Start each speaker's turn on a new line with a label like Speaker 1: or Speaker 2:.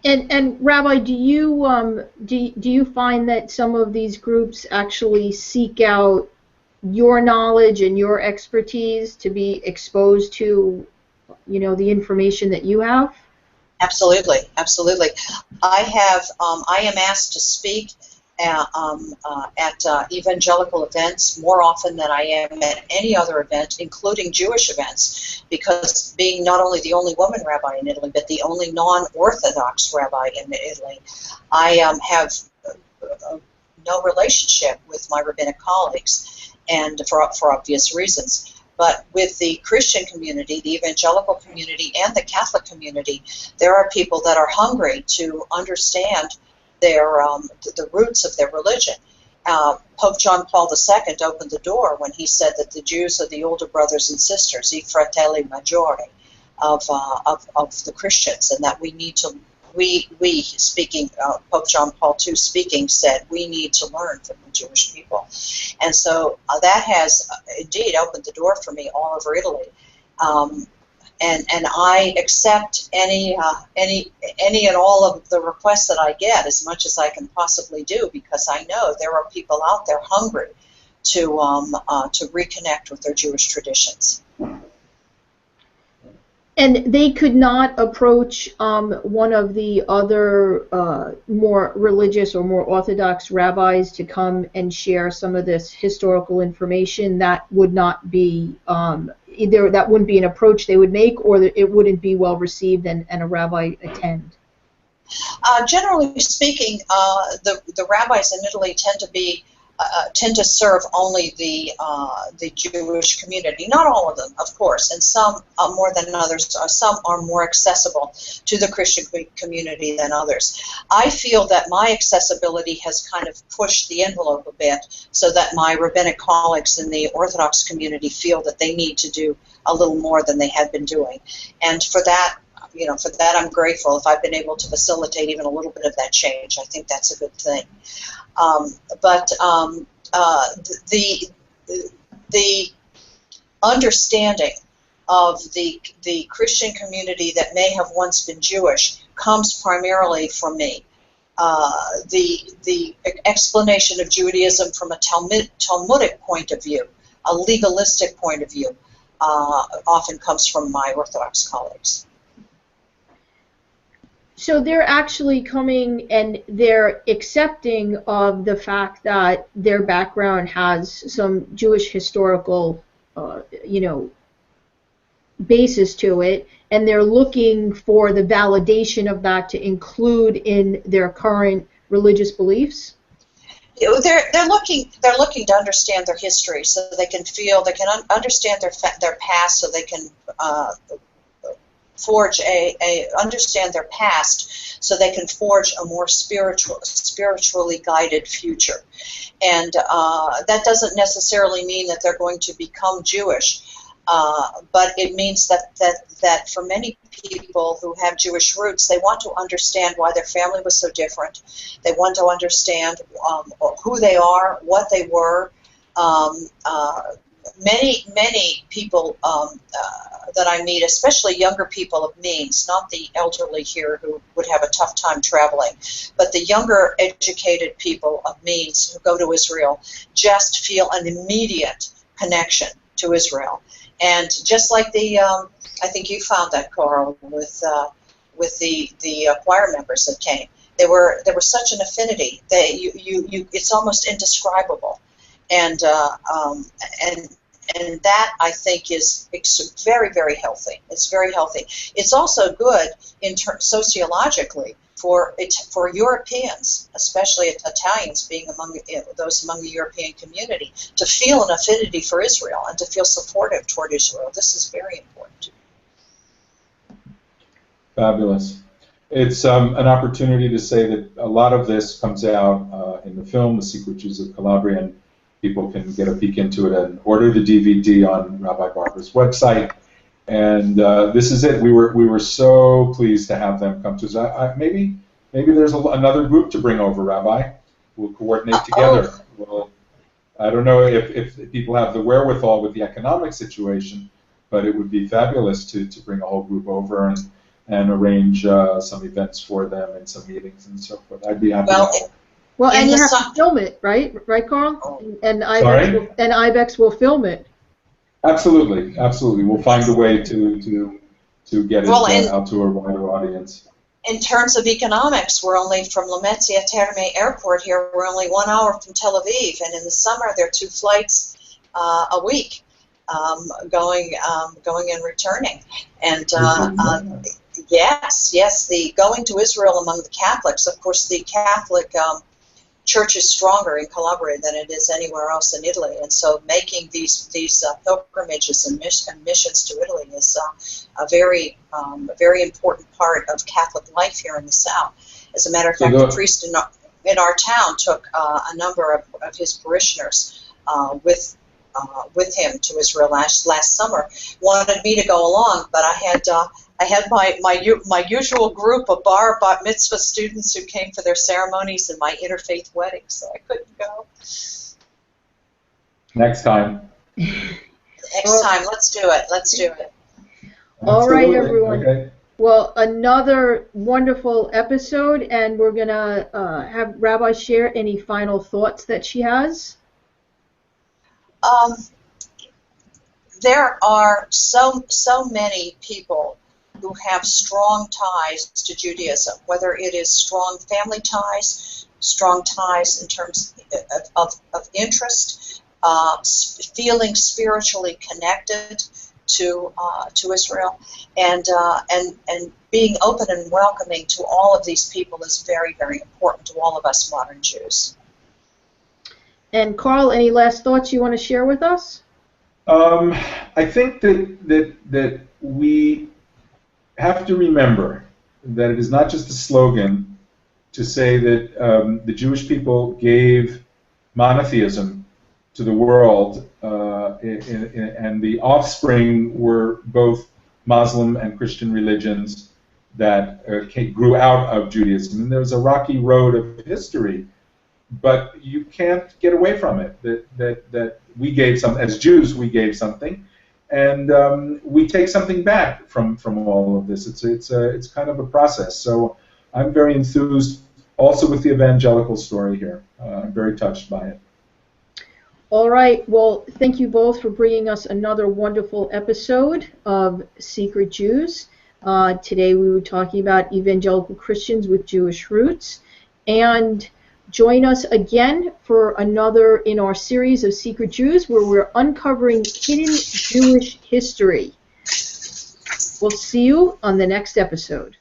Speaker 1: And Rabbi, do you find that some of these groups actually seek out your knowledge and your expertise to be exposed to, the information that you have?
Speaker 2: Absolutely, absolutely. I am asked to speak at evangelical events more often than I am at any other event, including Jewish events, because being not only the only woman rabbi in Italy, but the only non-Orthodox rabbi in Italy, I have no relationship with my rabbinic colleagues, and for obvious reasons. But with the Christian community, the evangelical community, and the Catholic community, there are people that are hungry to understand the roots of their religion. Pope John Paul II opened the door when he said that the Jews are the older brothers and sisters, I fratelli maggiori, of the Christians, and that we need to, speaking, Pope John Paul II speaking, said we need to learn from the Jewish people. And so that has indeed opened the door for me all over Italy. And I accept any and all of the requests that I get as much as I can possibly do, because I know there are people out there hungry to reconnect with their Jewish traditions.
Speaker 1: And they could not approach one of the other more religious or more Orthodox rabbis to come and share some of this historical information. That would not be either that wouldn't be an approach they would make, or that it wouldn't be well received and a rabbi attend.
Speaker 2: Generally speaking, the rabbis in Italy tend to serve only the Jewish community. Not all of them, of course, and some more than others. Some are more accessible to the Christian community than others. I feel that my accessibility has kind of pushed the envelope a bit, so that my rabbinic colleagues in the Orthodox community feel that they need to do a little more than they had been doing. And for that, I'm grateful. If I've been able to facilitate even a little bit of that change, I think that's a good thing. But the understanding of the Christian community that may have once been Jewish comes primarily from me. The explanation of Judaism from a Talmudic point of view, a legalistic point of view, often comes from my Orthodox colleagues.
Speaker 1: So they're actually coming and they're accepting of the fact that their background has some Jewish historical, basis to it, and they're looking for the validation of that to include in their current religious beliefs.
Speaker 2: They're looking to understand their history, so they can understand their past, so they can forge understand their past, so they can forge a more spiritually guided future. And that doesn't necessarily mean that they're going to become Jewish, but it means that for many people who have Jewish roots, they want to understand why their family was so different. They want to understand who they are, what they were. Many people that I meet, especially younger people of means, not the elderly here who would have a tough time traveling, but the younger educated people of means who go to Israel just feel an immediate connection to Israel. And just like I think you found that, Carl, with the choir members that came, there was such an affinity that it's almost indescribable. And that, I think, is very, very healthy. It's very healthy. It's also good sociologically for Europeans, especially Italians, being those among the European community, to feel an affinity for Israel and to feel supportive toward Israel. This is very important.
Speaker 3: Fabulous. It's an opportunity to say that a lot of this comes out in the film, The Secret Jews of Calabria, and people can get a peek into it and order the DVD on Rabbi Barbara's website. And this is it. We were so pleased to have them come to us. Maybe there's another group to bring over, Rabbi. We'll coordinate together. Well, I don't know if people have the wherewithal with the economic situation, but it would be fabulous to bring a whole group over. And and arrange some events for them and some meetings and so forth. I'd be happy to help.
Speaker 1: Well, and you have to film it, right? Right, Carl?
Speaker 3: Oh.
Speaker 1: And Ibex will film it.
Speaker 3: Absolutely, absolutely. We'll find a way to get it out to a wider audience.
Speaker 2: In terms of economics, we're only from Lamezia Terme Airport here. We're only 1 hour from Tel Aviv, and in the summer there are 2 flights a week going and returning. And yes, the going to Israel among the Catholics. Of course, the Catholic Church is stronger in Calabria than it is anywhere else in Italy, and so making these pilgrimages and missions to Italy is a very important part of Catholic life here in the South. As a matter of fact, the priest in our town took a number of his parishioners with him to Israel last summer. Wanted me to go along, but I had my usual group of bat mitzvah students who came for their ceremonies and my interfaith wedding, so I couldn't go.
Speaker 3: Next time.
Speaker 2: Next time, let's do it. Let's do it.
Speaker 1: All right, everyone.
Speaker 3: Okay.
Speaker 1: Well, another wonderful episode, and we're going to have Rabbi share any final thoughts that she has.
Speaker 2: There are so many people who have strong ties to Judaism, whether it is strong family ties, strong ties in terms of interest, feeling spiritually connected to Israel, and being open and welcoming to all of these people is very, very important to all of us modern Jews.
Speaker 1: And Carl, any last thoughts you want to share with us?
Speaker 3: I think that we have to remember that it is not just a slogan to say that the Jewish people gave monotheism to the world, and the offspring were both Muslim and Christian religions that grew out of Judaism. And there's a rocky road of history, but you can't get away from it. That we gave some, as Jews, we gave something, and we take something back from all of this. It's kind of a process. So I'm very enthused, also with the evangelical story here. I'm very touched by it.
Speaker 1: All right. Well, thank you both for bringing us another wonderful episode of Secret Jews. Today we were talking about evangelical Christians with Jewish roots, and join us again for another in our series of Secret Jews, where we're uncovering hidden Jewish history. We'll see you on the next episode.